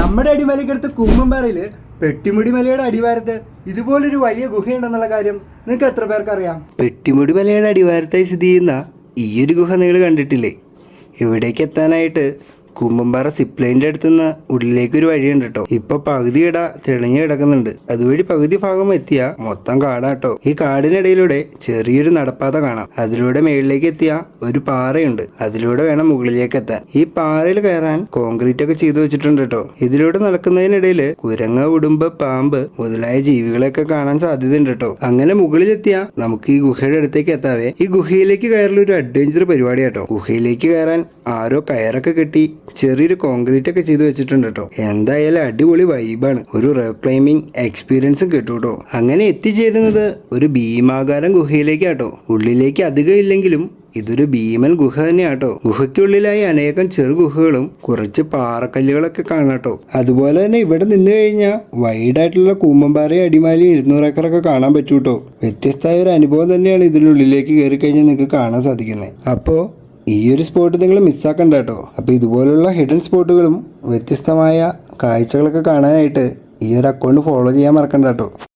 നമ്മുടെ അടിമലയ്ക്കടുത്ത് കുമ്മമ്പാറയിൽ പെട്ടിമുടി മലയുടെ അടിവാരത്ത് ഇതുപോലൊരു വലിയ ഗുഹയുണ്ടെന്നുള്ള കാര്യം നിങ്ങൾക്ക് എത്ര പേർക്കറിയാം? പെട്ടിമുടി മലയുടെ അടിവാരത്തായി സ്ഥിതി ചെയ്യുന്ന ഈ ഒരു ഗുഹ നിങ്ങൾ കണ്ടിട്ടില്ലേ? ഇവിടേക്ക് എത്താനായിട്ട് കുമ്പമ്പാറ സിപ്പ് ലൈനിൻ്റെ അടുത്തുനിന്ന് ഉള്ളിലേക്കൊരു വഴിയുണ്ട് കേട്ടോ. ഇപ്പൊ പകുതി ഇട തെളിഞ്ഞു കിടക്കുന്നുണ്ട്. അതുവഴി പകുതി ഭാഗം എത്തിയ മൊത്തം കാടാട്ടോ. ഈ കാടിനിടയിലൂടെ ചെറിയൊരു നടപ്പാത കാണാം. അതിലൂടെ മേളിലേക്ക് എത്തിയ ഒരു പാറയുണ്ട്. അതിലൂടെ വേണം മുകളിലേക്ക് എത്താൻ. ഈ പാറയിൽ കയറാൻ കോൺക്രീറ്റ് ഒക്കെ ചെയ്തു വെച്ചിട്ടുണ്ട് കേട്ടോ. ഇതിലൂടെ നടക്കുന്നതിനിടയിൽ കുരങ്ങ, ഉടുമ്പ്, പാമ്പ് മുതലായ ജീവികളെയൊക്കെ കാണാൻ സാധ്യതയുണ്ട് കേട്ടോ. അങ്ങനെ മുകളിലെത്തിയ നമുക്ക് ഈ ഗുഹയുടെ അടുത്തേക്ക് എത്താവേ. ഈ ഗുഹയിലേക്ക് കയറുള്ള ഒരു അഡ്വഞ്ചർ പരിപാടി കേട്ടോ. ഗുഹയിലേക്ക് കയറാൻ ആരോ കയറൊക്കെ കെട്ടി ചെറിയൊരു കോൺക്രീറ്റ് ഒക്കെ ചെയ്തു വെച്ചിട്ടുണ്ട് കേട്ടോ. എന്തായാലും അടിപൊളി വൈബാണ്. ഒരു റോക്ക് ക്ലൈമ്പിംഗ് എക്സ്പീരിയൻസും കിട്ടും കേട്ടോ. അങ്ങനെ എത്തിച്ചേരുന്നത് ഒരു ഭീമാകാരം ഗുഹയിലേക്കാട്ടോ. ഉള്ളിലേക്ക് അധികം ഇല്ലെങ്കിലും ഇതൊരു ഭീമൻ ഗുഹ തന്നെയാട്ടോ. ഗുഹയ്ക്കുള്ളിലായി അനേകം ചെറു ഗുഹകളും കുറച്ച് പാറക്കല്ലുകളൊക്കെ കാണാട്ടോ. അതുപോലെ തന്നെ ഇവിടെ നിന്ന് കഴിഞ്ഞാൽ വൈഡായിട്ടുള്ള കൂമ്പമ്പാറയും അടിമാലിയും 200 ഏക്കറൊക്കെ കാണാൻ പറ്റൂട്ടോ. വ്യത്യസ്തമായ ഒരു അനുഭവം തന്നെയാണ് ഇതിനുള്ളിലേക്ക് കയറി കഴിഞ്ഞാൽ നിങ്ങൾക്ക് കാണാൻ സാധിക്കുന്നത്. അപ്പോൾ ഈ ഒരു സ്പോട്ട് നിങ്ങൾ മിസ്സാക്കണ്ട കേട്ടോ. അപ്പോൾ ഇതുപോലുള്ള ഹിഡൻ സ്പോട്ടുകളും വ്യത്യസ്തമായ കാഴ്ചകളൊക്കെ കാണാനായിട്ട് ഈ ഒരു അക്കൗണ്ട് ഫോളോ ചെയ്യാൻ മറക്കണ്ട കേട്ടോ.